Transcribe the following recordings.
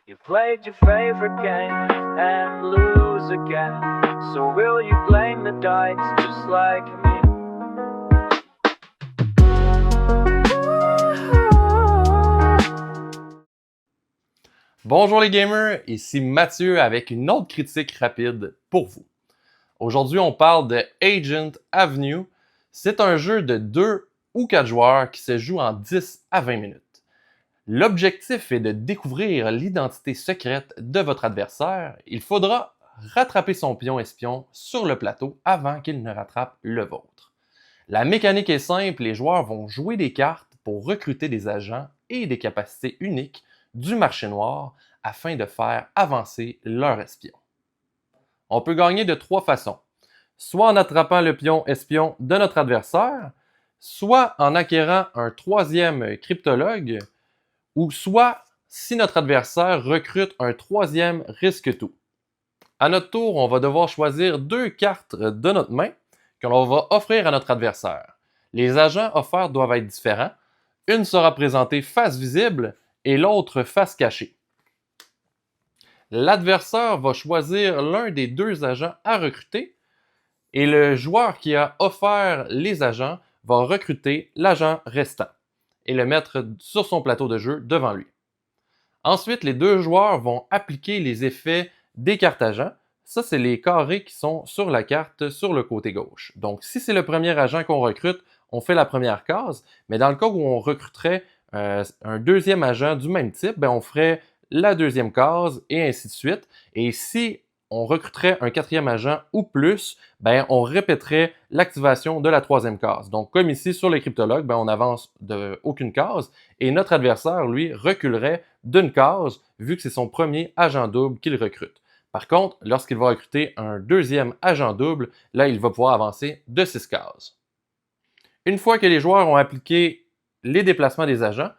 You played your favorite game and lose again. So will you blame the dice just like me? Bonjour les gamers, ici Mathieu avec une autre critique rapide pour vous. Aujourd'hui, on parle de Agent Avenue. C'est un jeu de 2 ou 4 joueurs qui se joue en 10 à 20 minutes. L'objectif est de découvrir l'identité secrète de votre adversaire. Il faudra rattraper son pion espion sur le plateau avant qu'il ne rattrape le vôtre. La mécanique est simple, les joueurs vont jouer des cartes pour recruter des agents et des capacités uniques du marché noir afin de faire avancer leur espion. On peut gagner de 3 façons, soit en attrapant le pion espion de notre adversaire, soit en acquérant un 3e cryptologue, ou soit si notre adversaire recrute un 3e risque tout. À notre tour, on va devoir choisir 2 cartes de notre main que l'on va offrir à notre adversaire. Les agents offerts doivent être différents. Une sera présentée face visible et l'autre face cachée. L'adversaire va choisir l'un des 2 agents à recruter et le joueur qui a offert les agents va recruter l'agent restant et le mettre sur son plateau de jeu devant lui. Ensuite, les 2 joueurs vont appliquer les effets des cartes agents. Ça, c'est les carrés qui sont sur la carte sur le côté gauche. Donc, si c'est le premier agent qu'on recrute, on fait la première case, mais dans le cas où on recruterait un 2e agent du même type, on ferait la 2e case et ainsi de suite. Et si on recruterait un 4e agent ou plus, on répéterait l'activation de la 3e case. Donc, comme ici sur les cryptologues, on avance d'aucune case et notre adversaire, lui, reculerait d'une case vu que c'est son premier agent double qu'il recrute. Par contre, lorsqu'il va recruter un 2e agent double, là, il va pouvoir avancer de 6 cases. Une fois que les joueurs ont appliqué les déplacements des agents,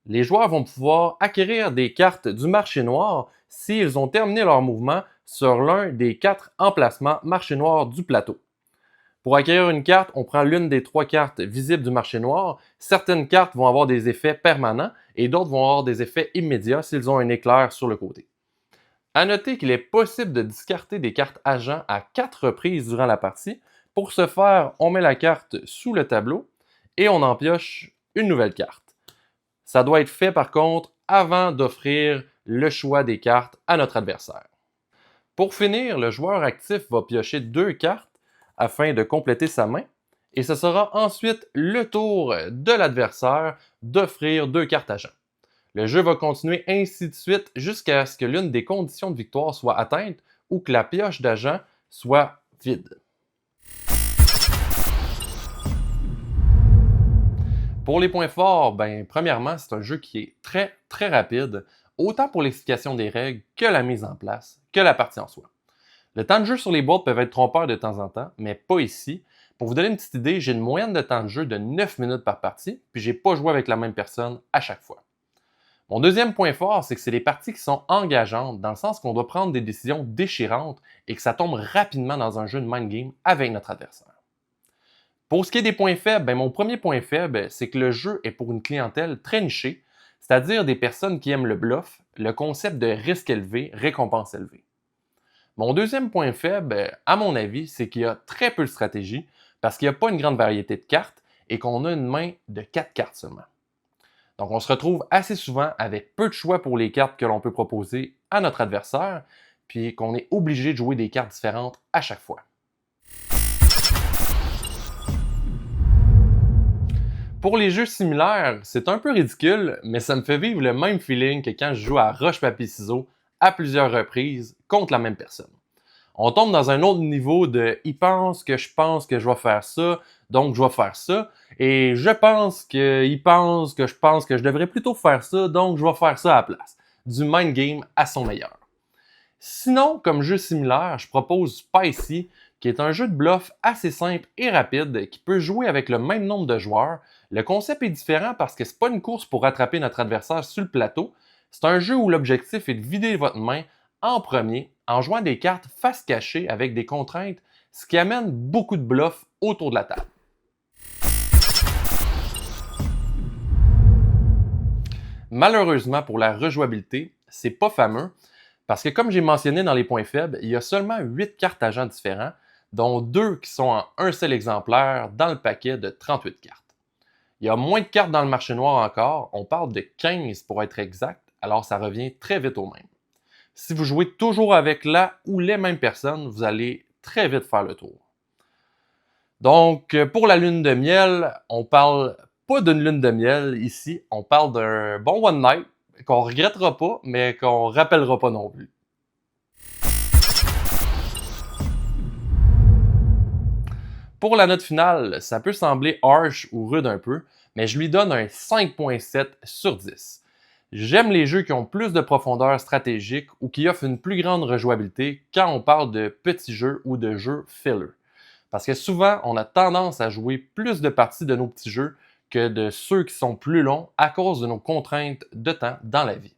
les joueurs vont pouvoir acquérir des cartes du marché noir s'ils ont terminé leur mouvement sur l'un des 4 emplacements marché noir du plateau. Pour acquérir une carte, on prend l'une des 3 cartes visibles du marché noir. Certaines cartes vont avoir des effets permanents et d'autres vont avoir des effets immédiats s'ils ont un éclair sur le côté. À noter qu'il est possible de discarter des cartes agents à 4 reprises durant la partie. Pour ce faire, on met la carte sous le tableau et on en pioche une nouvelle carte. Ça doit être fait par contre avant d'offrir le choix des cartes à notre adversaire. Pour finir, le joueur actif va piocher 2 cartes afin de compléter sa main et ce sera ensuite le tour de l'adversaire d'offrir 2 cartes agents. Le jeu va continuer ainsi de suite jusqu'à ce que l'une des conditions de victoire soit atteinte ou que la pioche d'agent soit vide. Pour les points forts, premièrement, c'est un jeu qui est très, très rapide, autant pour l'explication des règles que la mise en place, que la partie en soi. Le temps de jeu sur les boîtes peut être trompeur de temps en temps, mais pas ici. Pour vous donner une petite idée, j'ai une moyenne de temps de jeu de 9 minutes par partie, puis j'ai pas joué avec la même personne à chaque fois. Mon deuxième point fort, c'est que c'est des parties qui sont engageantes, dans le sens qu'on doit prendre des décisions déchirantes et que ça tombe rapidement dans un jeu de mind game avec notre adversaire. Pour ce qui est des points faibles, mon premier point faible, c'est que le jeu est pour une clientèle très nichée, c'est-à-dire des personnes qui aiment le bluff, le concept de risque élevé, récompense élevée. Mon deuxième point faible, à mon avis, c'est qu'il y a très peu de stratégie parce qu'il n'y a pas une grande variété de cartes et qu'on a une main de 4 cartes seulement. Donc on se retrouve assez souvent avec peu de choix pour les cartes que l'on peut proposer à notre adversaire, puis qu'on est obligé de jouer des cartes différentes à chaque fois. Pour les jeux similaires, c'est un peu ridicule, mais ça me fait vivre le même feeling que quand je joue à roche-papier-ciseaux à plusieurs reprises contre la même personne. On tombe dans un autre niveau de « il pense que je vais faire ça, donc je vais faire ça » et « je pense qu'il pense que je devrais plutôt faire ça, donc je vais faire ça à la place ». Du mind game à son meilleur. Sinon, comme jeu similaire, je propose Spicy, qui est un jeu de bluff assez simple et rapide qui peut jouer avec le même nombre de joueurs. Le concept est différent parce que c'est pas une course pour rattraper notre adversaire sur le plateau. C'est un jeu où l'objectif est de vider votre main en premier en jouant des cartes face cachée avec des contraintes, ce qui amène beaucoup de bluff autour de la table. Malheureusement pour la rejouabilité, c'est pas fameux parce que comme j'ai mentionné dans les points faibles, il y a seulement 8 cartes agents différents, dont 2 qui sont en un seul exemplaire dans le paquet de 38 cartes. Il y a moins de cartes dans le marché noir encore, on parle de 15 pour être exact, alors ça revient très vite au même. Si vous jouez toujours avec la ou les mêmes personnes, vous allez très vite faire le tour. Donc, pour la lune de miel, on parle pas d'une lune de miel ici, on parle d'un bon one night qu'on regrettera pas, mais qu'on rappellera pas non plus. Pour la note finale, ça peut sembler harsh ou rude un peu, mais je lui donne un 5.7 sur 10. J'aime les jeux qui ont plus de profondeur stratégique ou qui offrent une plus grande rejouabilité quand on parle de petits jeux ou de jeux filler. Parce que souvent, on a tendance à jouer plus de parties de nos petits jeux que de ceux qui sont plus longs à cause de nos contraintes de temps dans la vie.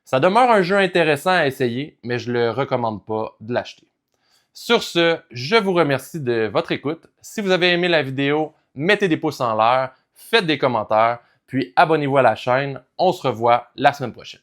Ça demeure un jeu intéressant à essayer, mais je ne le recommande pas de l'acheter. Sur ce, je vous remercie de votre écoute. Si vous avez aimé la vidéo, mettez des pouces en l'air, faites des commentaires, puis abonnez-vous à la chaîne. On se revoit la semaine prochaine.